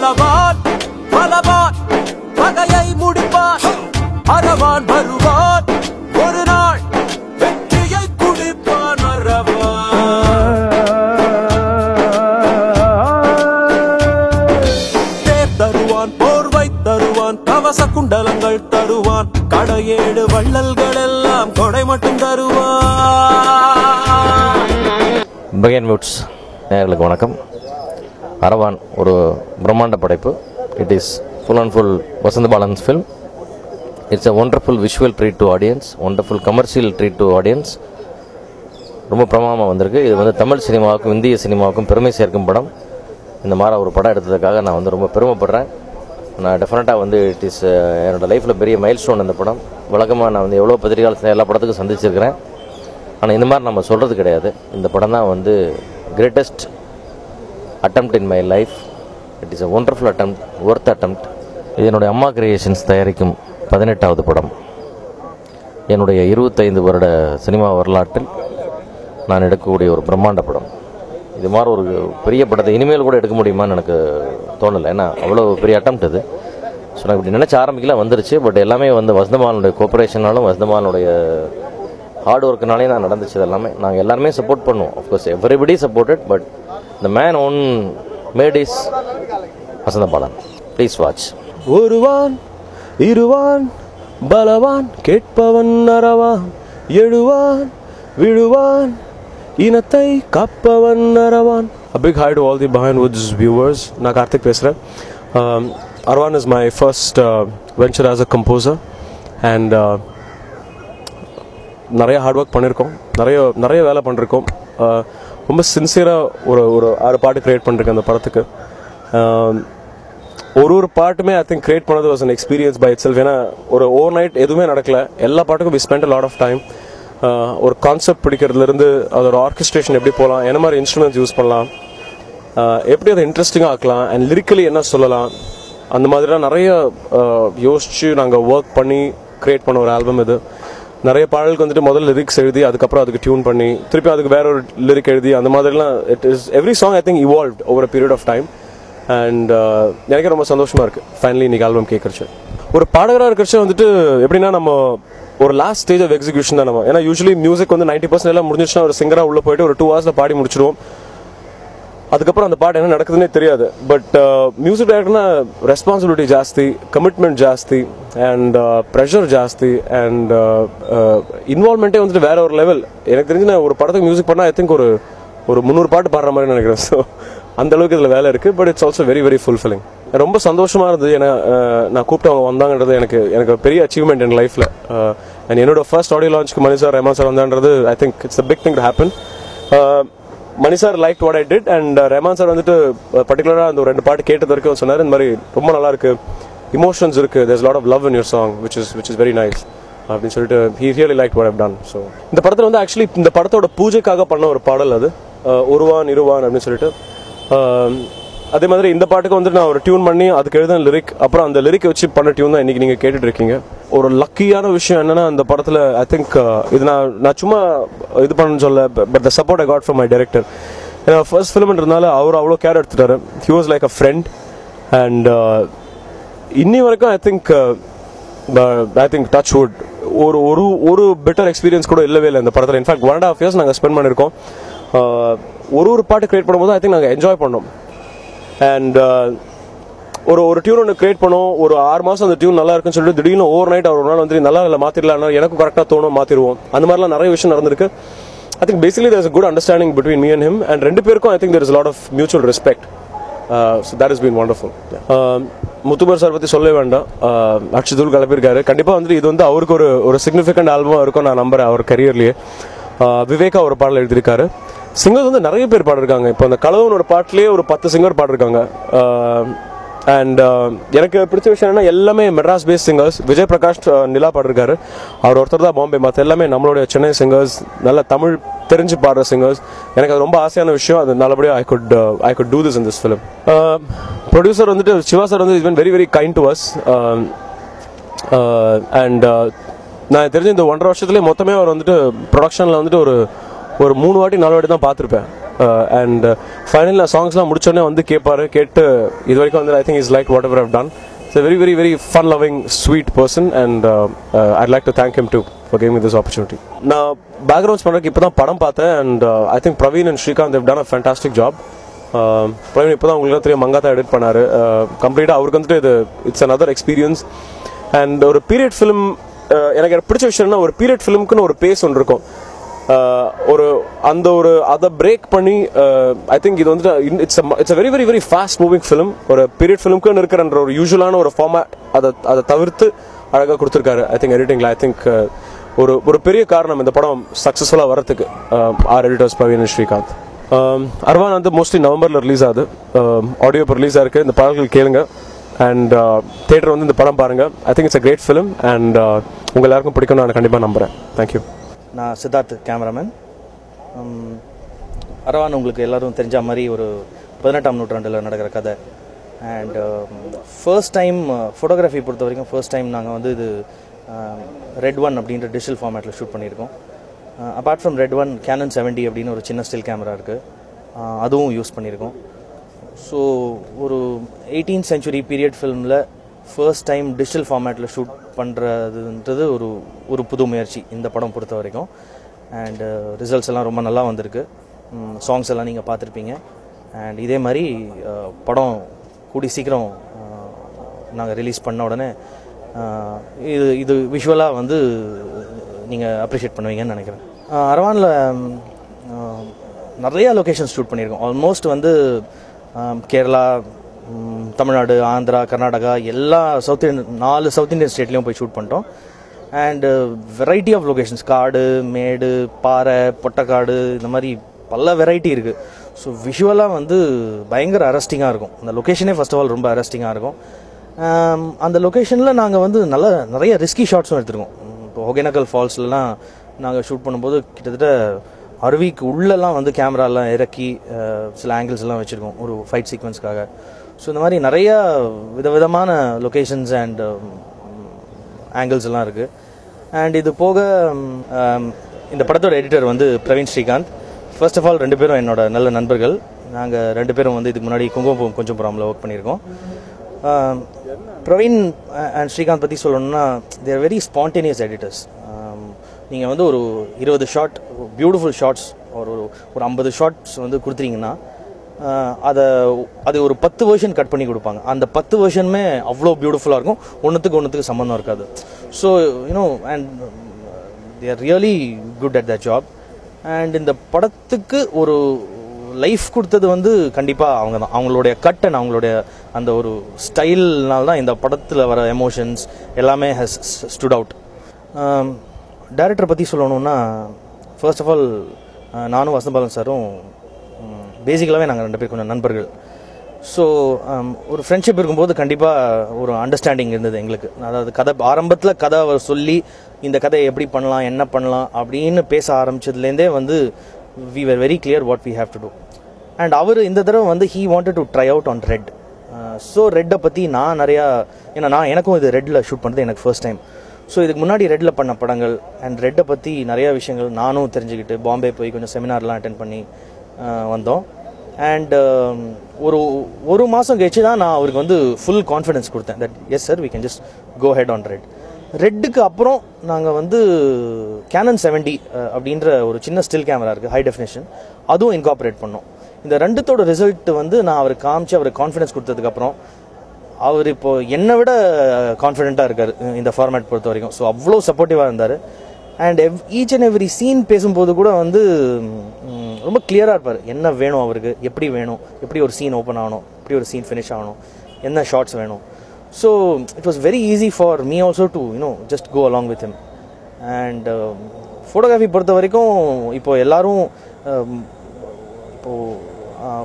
பலவான் பலவான் பகையை முடிப்பான் அரவான் வருவான் ஒரு நாள் வெற்றியை குடிப்பான் அரவான் தேர் தருவான் போர்வை தருவான் கவச குண்டலங்கள் தருவான் கடையேடு வள்ளல்கள் எல்லாம் கொடை மட்டும் தருவான். பிரையன் மியூட்ஸ் நேயர்களுக்கு வணக்கம். அரவான் ஒரு பிரம்மாண்ட படைப்பு. It is full and full Vasantha Balan's film. It's a wonderful visual treat to audience, wonderful commercial treat to audience. ரொம்ப பிரமாதமாக வந்திருக்கு. இது வந்து தமிழ் சினிமாவுக்கும் இந்திய சினிமாவுக்கும் பெருமை சேர்க்கும் படம். இந்த மாதிரி ஒரு படம் எடுத்ததுக்காக நான் வந்து ரொம்ப பெருமைப்படுறேன். நான் டெஃபினட்டாக வந்து இட் இஸ் என்னோடய லைஃப்பில் பெரிய மைல் ஸ்டோன் இந்த படம். வழக்கமாக நான் வந்து எவ்வளோ பத்திரிகையாளர் எல்லா படத்துக்கும் சந்திச்சிருக்கிறேன். ஆனால் இந்த மாதிரி நம்ம சொல்கிறது கிடையாது. இந்த படம் தான் வந்து greatest attempt in my life. It is a wonderful attempt, worth attempt. இது என்னுடைய அம்மா கிரியேஷன்ஸ் தயாரிக்கும் 18வது படம். என்னுடைய 25 வருட சினிமா வரலாற்றில் நான் எடுக்கக்கூடிய ஒரு பிரம்மாண்ட படம். இது மாதிரி ஒரு பெரிய படத்தை இனிமேல் கூட எடுக்க முடியுமான்னு எனக்கு தோணலை. ஏன்னா அவ்வளோ பெரிய அட்டெம்ப்ட் இது. ஸோ நான் இப்படி நினச்ச ஆரம்பிக்கல, வந்துருச்சு. பட் எல்லாமே வந்து வசந்தமாலனுடைய கோஆப்ரேஷனாலும் வசந்தமாலனுடைய ஹார்ட் ஒர்க்குனாலே நான் நடந்துச்சு. எல்லாமே நாங்கள் எல்லாருமே சப்போர்ட் பண்ணுவோம். Of course everybody supported, but the man own made is Vasantha Balan. Please watch. ஒருவான் இருவான் பலவான் கேட்பவன் அரவான் எழுவான் விழுவான் இனத்தை காப்பவன் Aravan. A big hi to all the Behind Woods viewers. நான் கார்த்திக் பேசுகிறேன். Arvan is my first venture as a composer and நிறைய ஹார்ட் ஒர்க் பண்ணியிருக்கோம், நிறைய வேலை பண்ணியிருக்கோம். ரொம்ப சின்சியராக ஒரு 6 பாட்டு க்ரியேட் பண்ணிருக்கேன் அந்த படத்துக்கு. ஒரு பாட்டுமே ஐ திங்க் க்ரியேட் பண்ணது was an experience by itself. ஏன்னா ஒரு ஓவர் நைட் எதுவுமே நடக்கல. எல்லா பாட்டுக்கும் we spend a lot of time. ஒரு கான்செப்ட் பிடிக்கிறதுலேருந்து அதோட ஆர்கெஸ்ட்ரேஷன் எப்படி போகலாம், என்ன மாதிரி இன்ஸ்ட்ருமெண்ட்ஸ் யூஸ் பண்ணலாம், எப்படி அதை இன்ட்ரெஸ்டிங்காக ஆக்கலாம், அண்ட் லிரிக்கலி என்ன சொல்லலாம், அந்த மாதிரிலாம் நிறைய யோசித்து நாங்கள் ஒர்க் பண்ணி க்ரியேட் பண்ண ஒரு ஆல்பம் இது. நிறைய பாடலுக்கு வந்துட்டு முதல்ல லிரிக்ஸ் எழுதி அதுக்கப்புறம் அதுக்கு டியூன் பண்ணி திருப்பி அதுக்கு வேற ஒரு லிரிக் எழுதி அந்த மாதிரிலாம் it is every song I think evolved over a period of time. And எனக்கு ரொம்ப சந்தோஷமாக இருக்குது ஃபைனலி இன்னைக்கு ஆல்பம் கேட்குறச்சு. ஒரு பாடகராக இருக்கிறச்சு வந்துட்டு எப்படின்னா நம்ம ஒரு லாஸ்ட் ஸ்டேஜ் ஆஃப் எக்ஸிக்யூஷன் தான் நம்ம. ஏன்னா யூஸ்வலி மியூசிக் வந்து 90% எல்லாம் முடிஞ்சிச்சுன்னா ஒரு சிங்கராக உள்ளே போயிட்டு ஒரு 2 hours பாடி முடிச்சிடுவோம். அதுக்கப்புறம் அந்த பாட்டு என்ன நடக்குதுன்னே தெரியாது. பட் மியூசிக் டைரக்டர்னா ரெஸ்பான்சிபிலிட்டி ஜாஸ்தி, கமிட்மெண்ட் ஜாஸ்தி, அண்ட் ப்ரெஷர் ஜாஸ்தி, அண்ட் இன்வால்மெண்ட்டே வந்துட்டு வேற ஒரு லெவல். எனக்கு தெரிஞ்சு நான் ஒரு படத்துக்கு மியூசிக் பண்ணால் ஐ திங்க் ஒரு 300 பாட்டு பாடுற மாதிரி நினைக்கிறேன். ஸோ அந்த அளவுக்கு இதில் வேலை இருக்குது. But it's also very very fulfilling. ரொம்ப சந்தோஷமாக இருந்தது. ஏன்னா நான் கூப்பிட்டு அவங்க வந்தாங்கன்றது எனக்கு பெரிய அச்சீவ்மெண்ட் என் லைஃப்பில். அண்ட் என்னோட ஃபர்ஸ்ட் ஆடியோ லான்ச்சுக்கு மணி சார் ரஹ்மான் சார் வந்தான்றது I think it's a big thing to happen. Mani sir like what I did and Rahman sir வந்துட்டு பர்டிகுலராக அந்த 2 பாட்டு கேட்டது வரைக்கும் சொன்னார், இந்த மாதிரி ரொம்ப நல்லா இருக்கு, இமோஷன்ஸ் இருக்கு, there's lot of love in your song which is very nice அப்படின்னு சொல்லிட்டு he really liked what I've done. So இந்த படத்தில் வந்து ஆக்சுவலி இந்த படத்தோட பூஜைக்காக பண்ண ஒரு பாடல் அது ஒருவான் இருவான் அப்படின்னு சொல்லிட்டு. அதே மாதிரி இந்த பாட்டுக்கு வந்து நான் ஒரு டியூன் பண்ணி அதுக்கு எழுதின லிரிக், அப்புறம் அந்த லிரிக் வச்சு பண்ண டியூன் தான் இன்னைக்கு நீங்கள் கேட்டுட்டு இருக்கீங்க. ஒரு லக்கியான விஷயம் என்னன்னா அந்த படத்தில் ஐ திங்க் இது நான் சும்மா இது பண்ணணும்னு சொல்ல, but the support I got from my director. ஏன்னா ஃபர்ஸ்ட் ஃபிலிம்ன்றதுனால அவர் அவ்வளோ கேர் எடுத்துட்டாரு. He was like a friend. And இன்னி வரைக்கும் ஐ திங்க் டச் வுட் ஒரு பெட்டர் எக்ஸ்பீரியன்ஸ் கூட இல்லவே இல்லை இந்த படத்தில். இன்ஃபேக்ட் 1.5 years நாங்கள் ஸ்பெண்ட் பண்ணியிருக்கோம். ஒரு பாட்டு கிரியேட் பண்ணும்போது ஐ திங்க் நாங்கள் என்ஜாய் பண்ணோம். அண்ட் ஒரு டியூன் ஒன்று கிரியேட் பண்ணோம். ஒரு 6 மாதம் அந்த டியூன் நல்லா இருக்குன்னு சொல்லிட்டு திடீர்னு ஓவர் நைட் ஒரு நாள் வந்து நல்லா இல்லை மாற்றிடலாம், எனக்கும் கரெக்டாக தோணும் மாற்றிடுவோம். அந்த மாதிரிலாம் நிறைய விஷயம் நடந்திருக்கு. I think basically there is a good understanding between me and him. And 2 பேருக்கும் I think there is lot of mutual respect. So that is been wonderful. முத்துபர் சார் பற்றி சொல்ல வேண்டாம், அக்ஷதுல் கிளப்பியிருக்காரு. கண்டிப்பாக வந்துட்டு இது வந்து அவருக்கு ஒரு சிக்னிஃபிகண்ட் ஆல்பமாக இருக்கும் நான் நம்புறேன் அவர் கரியர்லேயே. விவேகா ஒரு பாடல் எழுதியிருக்காரு. சிங்கர்ஸ் வந்து நிறைய பேர் பாடிருக்காங்க. இப்போ அந்த கலவனோட பாட்டிலேயே ஒரு 10 சிங்கர் பாடிருக்காங்க. அண்ட் எனக்கு பிடிச்ச விஷயம் என்னன்னா எல்லாமே மெட்ராஸ் பேஸ்ட் சிங்கர்ஸ். விஜய் பிரகாஷ் நிலா பாடிருக்காரு, அவர் ஒருத்தர் தான் பாம்பே. மற்ற எல்லாமே நம்மளுடைய சென்னை சிங்கர்ஸ், நல்ல தமிழ் தெரிஞ்சு பாடுற சிங்கர்ஸ். எனக்கு அது ரொம்ப ஆசையான விஷயம். அது நல்லபடியாக I could do this in this film. Producer வந்துட்டு சிவா சார் வந்து is been very very kind to us. And நான் தெரிஞ்ச இந்த 1.5 வருஷத்துலேயே மொத்தமே அவர் வந்துட்டு ப்ரொடக்ஷனில் வந்துட்டு ஒரு 3 வாட்டி 4 வாட்டி தான் பார்த்துருப்பேன். அண்ட் ஃபைனல் சாங்ஸ்லாம் முடிச்சோடனே வந்து கேட்பாரு. கேட்டு இது வரைக்கும் வந்து I think is like what ever I've done. It's a very very very fun loving sweet person and I'd like to thank him too for giving me this opportunity. நான் backgrounds பண்ணுறதுக்கு இப்போ தான் படம் பார்த்தேன் and I think Praveen and Srikanth they've done a fantastic job. Praveen இப்போ தான் உங்களுக்கு தெரியும் மங்காத்தா எடிட் பண்ணார். கம்ப்ளீட்டாக அவருக்கு வந்துட்டு இது இட்ஸ் another experience. அண்ட் ஒரு பீரியட் ஃபிலிம் எனக்கு பிடிச்ச விஷயம்னா ஒரு பீரியட் ஃபிலிம்க்குன்னு ஒரு பேஸ் ஒன்று இருக்கும். அதை பிரேக் பண்ணி ஐ திங்க் இது வந்துட்டு it's very very very fast moving film. ஒரு பீரியட் ஃபிலிம்க்குன்னு இருக்கிற ஒரு யூஸ்வலான ஒரு ஃபார்மேட் அதை தவிர்த்து அழகாக கொடுத்துருக்காரு. ஐ திங்க் எடிட்டிங்கில் ஐ திங்க் ஒரு பெரிய காரணம் இந்த படம் சக்ஸஸ்ஃபுல்லாக வரத்துக்கு our editors Praveen and Srikanth. Aravaan வந்து மோஸ்ட்லி நவம்பரில் ரிலீஸ் ஆகுது. ஆடியோ இப்போ ரிலீஸ் ஆயிருக்கு. இந்த பாடல்கள் கேளுங்க அண்ட் தியேட்டர் வந்து இந்த படம் பாருங்க. I think it's a great film and உங்கள் எல்லாருக்கும் பிடிக்கும் நான் கண்டிப்பாக நம்புகிறேன். தேங்க்யூ. நான் சித்தார்த் கேமராமேன். அரவான் உங்களுக்கு எல்லோரும் தெரிஞ்ச மாதிரி ஒரு 18ஆம் நூற்றாண்டில் நடக்கிற கதை. அண்ட் ஃபர்ஸ்ட் டைம் ஃபோட்டோகிராஃபி பொறுத்த வரைக்கும் ஃபர்ஸ்ட் டைம் நாங்கள் வந்து இது ரெட் 1 அப்படின்ற டிஜிட்டல் ஃபார்மேட்டில் ஷூட் பண்ணியிருக்கோம். அப்பார்ட் ஃப்ரம் ரெட் 1 கேனன் 70 அப்படின்னு ஒரு சின்ன ஸ்டில் கேமரா இருக்குது, அதுவும் யூஸ் பண்ணியிருக்கோம். ஸோ ஒரு 18th century பீரியட் ஃபிலிமில் ஃபர்ஸ்ட் டைம் டிஜிட்டல் ஃபார்மேட்டில் ஷூட் பண்ணுறதுன்றது ஒரு புது முயற்சி இந்த படம் பொறுத்த வரைக்கும். அண்ட் ரிசல்ட்ஸ் எல்லாம் ரொம்ப நல்லா வந்திருக்கு. சாங்ஸ் எல்லாம் நீங்கள் பார்த்துருப்பீங்க. அண்ட் இதே மாதிரி படம் கூடி சீக்கிரம் நாங்கள் ரிலீஸ் பண்ண உடனே இது விஷுவலாக வந்து நீங்கள் அப்ரிஷியேட் பண்ணுவீங்கன்னு நினைக்கிறேன். அரவானில் நிறையா லொக்கேஷன்ஸ் ஷூட் பண்ணியிருக்கோம். ஆல்மோஸ்ட் வந்து கேரளா, தமிழ்நாடு, ஆந்திரா, கர்நாடகா எல்லா 4 சவுத் இந்தியன் ஸ்டேட்லேயும் போய் ஷூட் பண்ணிட்டோம். அண்டு வெரைட்டி ஆஃப் லொக்கேஷன்ஸ், காடு, மேடு, பாறை, பொட்டக்காடு, இந்த மாதிரி பல வெரைட்டி இருக்குது. ஸோ விஷுவலாக வந்து பயங்கர அரெஸ்டிங்காக இருக்கும். அந்த லொக்கேஷனே ஃபர்ஸ்ட் ஆஃப் ஆல் ரொம்ப அரெஸ்டிங்காக இருக்கும். அந்த லொக்கேஷனில் நாங்கள் வந்து நிறைய ரிஸ்கி ஷாட்ஸும் எடுத்துருக்கோம். இப்போ ஒகேனக்கல் ஃபால்ஸ்லாம் நாங்கள் ஷூட் பண்ணும்போது கிட்டத்தட்ட அருவிக்கு உள்ளெல்லாம் வந்து கேமராலாம் இறக்கி சில ஆங்கிள்ஸ் எல்லாம் வச்சுருக்கோம் ஒரு ஃபைட் சீக்வன்ஸ்க்காக. ஸோ இந்த மாதிரி நிறையா விதவிதமான லொக்கேஷன்ஸ் அண்ட் ஆங்கிள்ஸ் எல்லாம் இருக்குது. அண்ட் இது போக இந்த படத்தோட எடிட்டர் வந்து Praveen Srikanth. First of all 2 பேரும் என்னோட நல்ல நண்பர்கள். நாங்கள் 2 பேரும் வந்து இதுக்கு முன்னாடி குங்குமம் கொஞ்சம் புறாமில் ஒர்க் பண்ணியிருக்கோம். பிரவீன் அண்ட் ஸ்ரீகாந்த் பற்றி சொல்லணும்னா தேர் வெரி ஸ்பான்டேனியஸ் எடிட்டர்ஸ். நீங்கள் வந்து ஒரு 20 ஷாட் பியூட்டிஃபுல் ஷாட்ஸ் ஒரு 50 ஷாட்ஸ் வந்து கொடுத்துறீங்கன்னா அது ஒரு 10 வெர்ஷன் கட் பண்ணி கொடுப்பாங்க. அந்த 10 வெர்ஷனுமே அவ்வளோ பியூட்டிஃபுல்லாக இருக்கும். ஒன்றுத்துக்கு சம்மந்தம் இருக்காது. So you know and they are really good at that job. And இந்த படத்துக்கு ஒரு லைஃப் கொடுத்தது வந்து கண்டிப்பாக அவங்க தான். அவங்களுடைய கட் அண்ட் அவங்களுடைய அந்த ஒரு ஸ்டைல்னால தான் இந்த படத்தில் வர எமோஷன்ஸ் எல்லாமே ஹஸ் ஸ்டுட் அவுட். டைரக்டரை பற்றி சொல்லணுன்னா ஃபர்ஸ்ட் ஆஃப் ஆல் நானும் வசந்தபாலன் சாரும் பேசிக்கலாகவே நாங்கள் 2 பேர் கொஞ்சம் நண்பர்கள். ஸோ ஒரு ஃப்ரெண்ட்ஷிப் இருக்கும்போது கண்டிப்பாக ஒரு அண்டர்ஸ்டாண்டிங் இருந்தது எங்களுக்கு. அதாவது ஆரம்பத்தில் கதை அவர் சொல்லி இந்த கதையை எப்படி பண்ணலாம் என்ன பண்ணலாம் அப்படின்னு பேச ஆரம்பிச்சதுலேருந்தே வந்து we were very clear what we have to do. And அவர் இந்த தடவை வந்து he wanted to try out on red. So ரெட்டை பற்றி நான் நிறையா எனக்கும் இது ரெட்டில் ஷூட் பண்ணுறது எனக்கு ஃபர்ஸ்ட் டைம். ஸோ இதுக்கு முன்னாடி ரெட்டில் பண்ண படங்கள் அண்ட் ரெட்டை பற்றி நிறையா விஷயங்கள் நானும் தெரிஞ்சுக்கிட்டு பாம்பே போய் கொஞ்சம் செமினார்லாம் அட்டென்ட் பண்ணி வந்தோம். அண்ட் ஒரு மாதம் கழிச்சு தான் நான் அவருக்கு வந்து ஃபுல் கான்ஃபிடன்ஸ் கொடுத்தேன் that yes sir we can just go head on RED. ரெட்டுக்கு அப்புறம் நாங்கள் வந்து கேனன் 70 அப்படின்ற ஒரு சின்ன ஸ்டில் கேமரா இருக்குது, ஹை டெஃபினேஷன், அதுவும் இன்கார்பரேட் பண்ணோம். இந்த 2த்தோட ரிசல்ட் வந்து நான் அவருக்கு காமிச்சு அவருக்கு கான்ஃபிடன்ஸ் கொடுத்ததுக்கப்புறம் அவர் இப்போ என்னை விட கான்ஃபிடென்ட்டாக இருக்கார் இந்த ஃபார்மேட் பொறுத்த வரைக்கும். ஸோ அவ்வளோ சப்போர்ட்டிவாக இருந்தார். And each and every scene பேசும்போது கூட வந்து ரொம்ப கிளியராக இருப்பார். என்ன வேணும் அவருக்கு, எப்படி வேணும், எப்படி ஒரு சீன் ஓப்பன் ஆகணும், எப்படி ஒரு சீன் ஃபினிஷ் ஆகணும், என்ன ஷார்ட்ஸ் வேணும். So it was very easy for me also to just go along with him. And photography பொறுத்த வரைக்கும் இப்போ எல்லாரும் இப்போது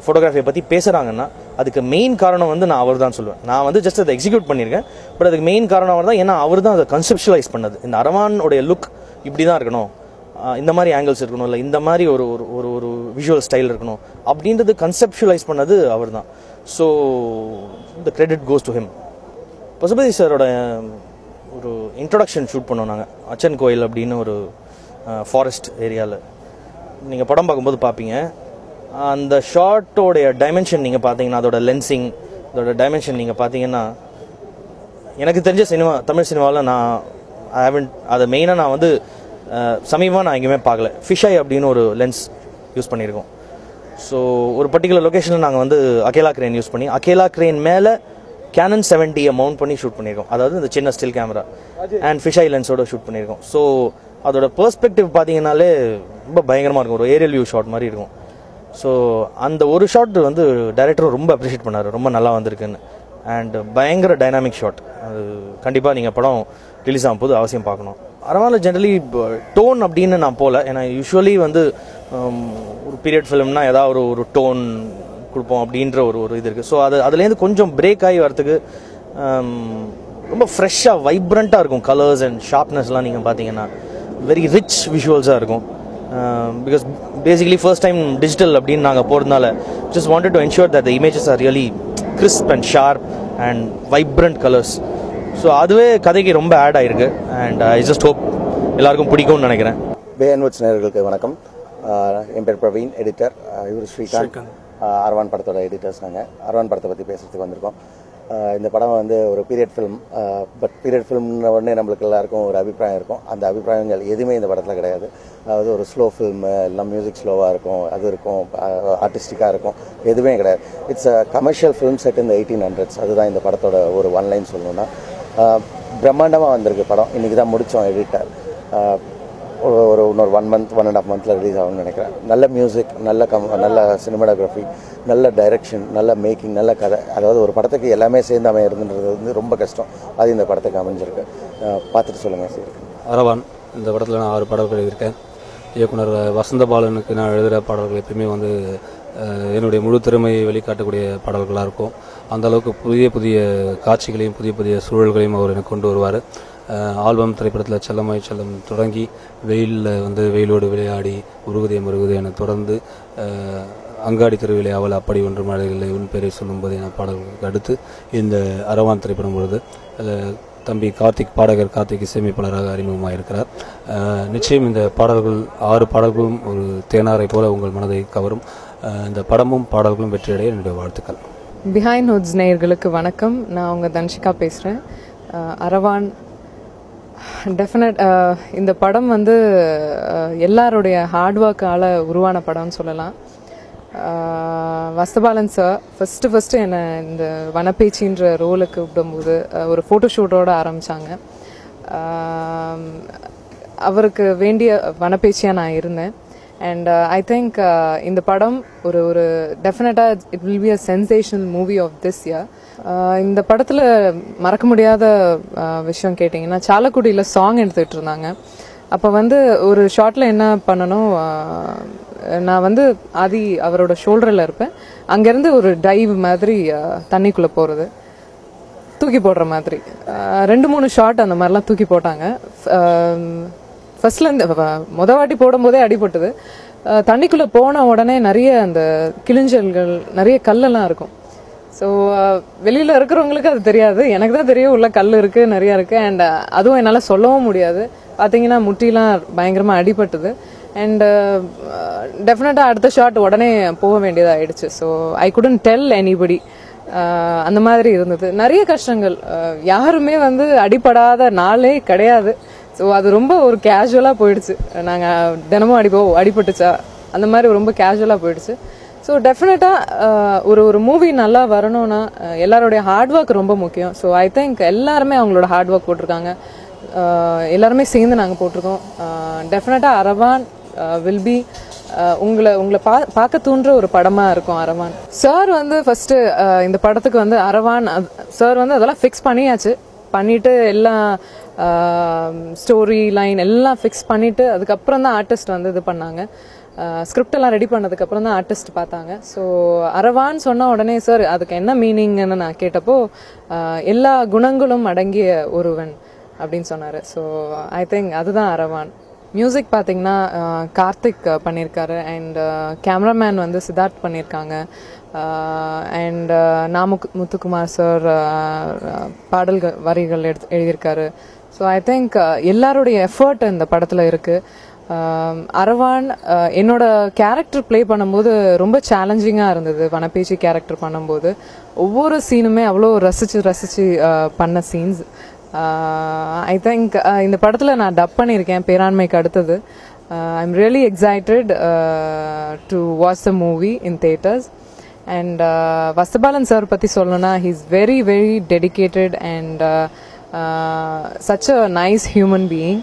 ஃபோட்டோகிராஃபியை பற்றி பேசுகிறாங்கன்னா அதுக்கு மெயின் காரணம் வந்து நான் அவர் தான் சொல்லுவேன். நான் வந்து ஜஸ்ட் அதை எக்ஸிக்யூட் பண்ணியிருக்கேன். பட் அதுக்கு மெயின் காரணம் அவர் தான். ஏன்னா அவர் தான் அதை கன்செப்ஷுவலைஸ் பண்ணது. இந்த அரவானுடைய லுக் இப்படி தான் இருக்கணும், இந்த மாதிரி ஆங்கிள்ஸ் இருக்கணும், இல்லை இந்த மாதிரி ஒரு ஒரு ஒரு விஷுவல் ஸ்டைல் இருக்கணும் அப்படின்றது கன்செப்ஷுவலைஸ் பண்ணது அவர் தான். So the credit goes to him. Pasupathi சாரோட ஒரு இன்ட்ரொடக்ஷன் ஷூட் பண்ணோம் நாங்கள் அச்சன் கோயில் அப்படின்னு ஒரு ஃபாரஸ்ட் ஏரியாவில். நீங்கள் படம் பார்க்கும்போது பார்ப்பீங்க அந்த ஷார்ட்டோடைய டைமென்ஷன் நீங்கள் பார்த்தீங்கன்னா, அதோட லென்சிங், அதோட டைமென்ஷன் நீங்கள் பார்த்தீங்கன்னா, எனக்கு தெரிஞ்ச தமிழ் சினிமாவில் நான் அதை மெயினாக நான் வந்து சமீபமாக நான் எங்கேயுமே பார்க்கல. ஃபிஷ் ஐ அப்படின்னு ஒரு லென்ஸ் யூஸ் பண்ணியிருக்கோம். ஸோ ஒரு பர்டிகுலர் லொக்கேஷனில் நாங்கள் வந்து அகேலா கிரேன் யூஸ் பண்ணி, அகேலா கிரேன் மேலே கேனன் 70 மவுண்ட் பண்ணி ஷூட் பண்ணியிருக்கோம். அதாவது இந்த சின்ன still camera and fish eye லென்ஸோட ஷூட் பண்ணியிருக்கோம். ஸோ அதோட பெர்ஸ்பெக்டிவ் பார்த்தீங்கன்னாலே ரொம்ப பயங்கரமாக இருக்கும், ஒரு ஏரியல் வியூ ஷாட் மாதிரி இருக்கும். ஸோ அந்த ஒரு ஷாட் வந்து டைரக்டரும் ரொம்ப அப்ரிஷியேட் பண்ணார், ரொம்ப நல்லா வந்திருக்குன்னு. அண்ட் பயங்கர டைனாமிக் ஷாட். அது கண்டிப்பாக நீங்கள் படம் ரிலீஸ் ஆகும் போது அவசியம் பார்க்கணும். அரவானில் ஜென்ரலி டோன் அப்படின்னு நான் போகல. ஏன்னா யூஸ்வலி வந்து ஒரு பீரியட் ஃபிலிம்னா ஏதாவது ஒரு டோன் கொடுப்போம் அப்படின்ற ஒரு இது இருக்குது. ஸோ அதுலேருந்து கொஞ்சம் பிரேக் ஆகி வரத்துக்கு ரொம்ப ஃப்ரெஷ்ஷாக வைப்ரண்ட்டாக இருக்கும். கலர்ஸ் அண்ட் ஷார்ப்னஸ்லாம் நீங்கள் பார்த்தீங்கன்னா வெரி ரிச் விஷுவல்ஸாக இருக்கும். Because basically first time digital அப்படின்னு நாங்கள் போகிறதுனால just wanted to ensure that the images are really crisp and sharp and vibrant colours. So அதுவே கதைக்கு ரொம்ப ஆட் ஆகிருக்கு. அண்ட் ஐ ஜஸ்ட் ஹோப் எல்லாருக்கும் பிடிக்கும்னு நினைக்கிறேன். பேன்வுட்ஸ் நேயர்களுக்கு வணக்கம். என் பேர் பிரவீன், எடிட்டர். இவர் ஸ்ரீகாந்த். அரவான் படத்தோட எடிட்டர்ஸ். நாங்கள் அரவான் படத்தை பற்றி பேசுகிறதுக்கு வந்திருக்கோம். இந்த படம் வந்து ஒரு பீரியட் ஃபிலிம். பட் பீரியட் ஃபிலிம்ன உடனே நம்மளுக்கு எல்லாருக்கும் ஒரு அபிப்பிராயம் இருக்கும். அந்த அபிப்பிராயங்கள் எதுவுமே இந்த படத்தில் கிடையாது. அதாவது ஒரு ஸ்லோ ஃபில்மு, எல்லாம் மியூசிக் ஸ்லோவாக இருக்கும், அது இருக்கும், ஆர்டிஸ்டிக்காக இருக்கும், எதுவுமே கிடையாது. It's a commercial film set இந்த 1800s. அதுதான் இந்த படத்தோட ஒரு ஒன்லைன் சொல்லணும்னா. பிரம்மாண்டமாக வந்திருக்கு படம். இன்றைக்கி தான் முடித்தோம் எடிட்டர். ஒரு இன்னொரு 1 month 1.5 months ரிலீஸ் ஆகும்னு நினைக்கிறேன். நல்ல மியூசிக், நல்ல சினிமாட்டோகிராஃபி, நல்ல டைரக்ஷன், நல்ல மேக்கிங், நல்ல கதை. அதாவது ஒரு படத்துக்கு எல்லாமே சேர்ந்து அமையிறதுன்றது வந்து ரொம்ப கஷ்டம். அது இந்த படத்துக்கு அமைஞ்சிருக்கு. பார்த்துட்டு சொல்லுங்கள் சார். அரவான் இந்த படத்தில் நான் 6 பாடல்கள் எழுதியிருக்கேன். இயக்குனர் வசந்த பாலனுக்கு நான் எழுதுகிற பாடல்கள் எப்பயுமே வந்து என்னுடைய முழு திறமையை வெளிக்காட்டக்கூடிய பாடல்களாக இருக்கும். அந்தளவுக்கு புதிய புதிய காட்சிகளையும் புதிய புதிய சூழல்களையும் அவர் எனக்கு கொண்டு வருவார். ஆல்பம் திரைப்படத்தில் செல்லமாய் செல்லம் தொடங்கி வெயிலில் வந்து வெயிலோடு விளையாடி உருகுதே மருகுதே என தொடர்ந்து அங்காடி தெருவிலே அவள் அப்படி ஒன்று மழைகளை உன் பேரை சொல்லும்போது என பாடல்களுக்கு அடுத்து இந்த அரவான் திரைப்படம் பொழுது தம்பி கார்த்திக், பாடகர் கார்த்திக் இசையமைப்பாளராக அறிமுகமாக இருக்கிறார். நிச்சயம் இந்த பாடல்கள் 6 பாடல்களும் ஒரு தேனாரை போல உங்கள் மனதை கவரும். இந்த படமும் பாடல்களும் வெற்றியடைய என்னுடைய வாழ்த்துக்கள். பிஹைண்ட் ஹுட்ஸ் நேயர்களுக்கு வணக்கம். நான் உங்கள் தன்ஷிகா பேசுகிறேன். அரவான் டெஃபினட் இந்த படம் வந்து எல்லாருடைய ஹார்ட் ஒர்க்கால் உருவான படம்னு சொல்லலாம். வசந்தபாலன் சார் ஃபஸ்ட்டு என்னை இந்த வனப்பேச்சின்ற ரோலுக்கு விடும்போது ஒரு ஃபோட்டோஷூட்டோடு ஆரம்பித்தாங்க. அவருக்கு வேண்டிய வனப்பேச்சியாக நான் இருந்தேன். அண்ட் ஐ திங்க் இந்த படம் ஒரு டெஃபினட்டாக it will be a sensational movie of this year. இந்த படத்தில் மறக்க முடியாத விஷயம் கேட்டிங்கன்னா, சாலக்குடியில் சாங் எடுத்துகிட்டு இருந்தாங்க. அப்போ வந்து ஒரு ஷார்ட்டில் என்ன பண்ணணும், நான் வந்து ஆதி அவரோட ஷோல்டரில் இருப்பேன். அங்கேருந்து ஒரு டைவ் மாதிரி தண்ணிக்குள்ளே போகிறது, தூக்கி போடுற மாதிரி 2-3 ஷாட் அந்த மாதிரிலாம் தூக்கி போட்டாங்க. ஃபர்ஸ்ட்லேருந்து வாட்டி போடும்போதே அடிபட்டது. தண்ணிக்குள்ளே போன உடனே நிறைய அந்த கிளிஞ்சல்கள், நிறைய கல்லெல்லாம் இருக்கும். ஸோ வெளியில் இருக்கிறவங்களுக்கு அது தெரியாது, எனக்கு தான் தெரியும் உள்ள கல் இருக்குது, நிறையா இருக்குது. அண்ட் அதுவும் என்னால் சொல்லவும் முடியாது. பார்த்தீங்கன்னா முட்டிலாம் பயங்கரமாக அடிபட்டுது. அண்ட் டெஃபினட்டாக அடுத்த ஷாட் உடனே போக வேண்டியதாக ஆயிடுச்சு. So I couldn't tell anybody. அந்த மாதிரி இருந்தது. நிறைய கஷ்டங்கள். யாருமே வந்து அடிபடாத நாளே கிடையாது. ஸோ அது ரொம்ப ஒரு கேஷுவலாக போயிடுச்சு. நாங்கள் தினமும் அடிபட்டுச்சா அந்த மாதிரி ரொம்ப கேஷுவலாக போயிடுச்சு. ஸோ டெஃபினட்டாக ஒரு மூவி நல்லா வரணும்னா எல்லாருடைய ஹார்ட் ஒர்க் ரொம்ப முக்கியம். ஸோ ஐ திங்க் எல்லாருமே அவங்களோட ஹார்ட் ஒர்க் போட்டிருக்காங்க. எல்லாருமே சேர்ந்து நாங்கள் போட்டிருக்கோம். டெஃபினட்டாக அரவான் வில் பி உங்களை பார்க்க தூண்டுற ஒரு படமாக இருக்கும் அரவான். சார் வந்து ஃபஸ்ட்டு இந்த படத்துக்கு வந்து அரவான் சார் வந்து அதெல்லாம் ஃபிக்ஸ் பண்ணிட்டு எல்லாம் ஸ்டோரி லைன் எல்லாம் ஃபிக்ஸ் பண்ணிவிட்டு அதுக்கப்புறம் தான் ஆர்டிஸ்ட் வந்து இது பண்ணாங்க. ஸ்கிரிப்ட் எல்லாம் ரெடி பண்ணதுக்கப்புறம் தான் ஆர்டிஸ்ட் பார்த்தாங்க. ஸோ அரவான் சொன்ன உடனே சார் அதுக்கு என்ன மீனிங்னு நான் கேட்டப்போ எல்லா குணங்களும் அடங்கிய ஒருவன் அப்படின்னு சொன்னார். ஸோ ஐ திங்க் அதுதான் அரவான். மியூசிக் பார்த்தீங்கன்னா கார்த்திக் பண்ணியிருக்காரு. அண்ட் கேமராமேன் வந்து சித்தார்த் பண்ணியிருக்காங்க. அண்ட் முத்துக்குமார் சார் பாடல்கள் வரிகள் எழுதியிருக்காரு. ஸோ ஐ திங்க் எல்லாருடைய எஃபர்ட் இந்த படத்தில் இருக்குது. அரவான் என்னோட கேரக்டர் ப்ளே பண்ணும்போது ரொம்ப சேலஞ்சிங்காக இருந்தது. வனப்பேச்சி கேரக்டர் பண்ணும்போது ஒவ்வொரு சீனுமே அவ்வளோ ரசித்து பண்ண சீன்ஸ். ஐ திங்க் இந்த படத்தில் நான் டப் பண்ணியிருக்கேன் பேராண்மைக்கு அடுத்தது. I am really excited to watch the movie in theatres. And Vasanthabalan sir பற்றி சொல்லணும்னா he is very very dedicated and such a nice human being.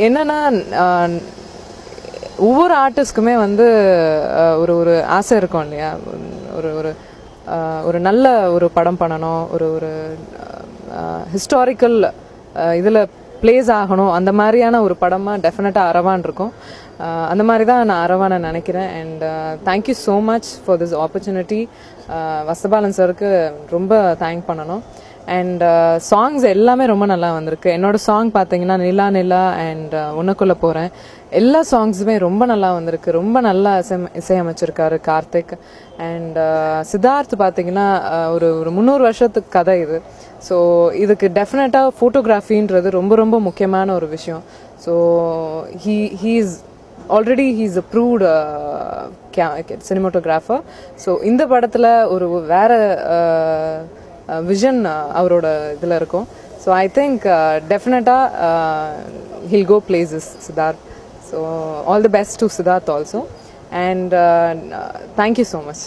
என்னன்னா ஒவ்வொரு ஆர்டிஸ்டுக்குமே வந்து ஒரு ஆசை இருக்கும் இல்லையா, ஒரு நல்ல ஒரு படம் பண்ணணும், ஒரு ஹிஸ்டாரிக்கல் இதில் பிளேஸ் ஆகணும், அந்த மாதிரியான ஒரு படமாக டெஃபினட்டாக அரவான் இருக்கும். அந்த மாதிரி தான் நான் அரவானை நினைக்கிறேன். And thank you so much for this opportunity. Vasanthabalan சாருக்கு ரொம்ப தேங்க் பண்ணணும். அண்ட் சாங்ஸ் எல்லாமே ரொம்ப நல்லா வந்திருக்கு. என்னோட சாங் பார்த்தீங்கன்னா நிலா நிலா அண்ட் உனக்குள்ள போகிறேன், எல்லா சாங்ஸுமே ரொம்ப நல்லா வந்திருக்கு. ரொம்ப நல்லா இசையமைச்சிருக்காரு கார்த்திக். அண்ட் சித்தார்த் பார்த்தீங்கன்னா ஒரு 300 வருஷத்துக்கு கதை இது. ஸோ இதுக்கு டெஃபினட்டாக ஃபோட்டோகிராஃபின்றது ரொம்ப ரொம்ப முக்கியமான ஒரு விஷயம். So he's already he's approved cinematographer. So இந்த படத்தில் ஒரு வேற விஷன் அவரோட இதில் இருக்கும். ஸோ ஐ திங்க் டெஃபினட்டாக he'll go places Siddharth. So all the best to Siddharth also. And thank you so much.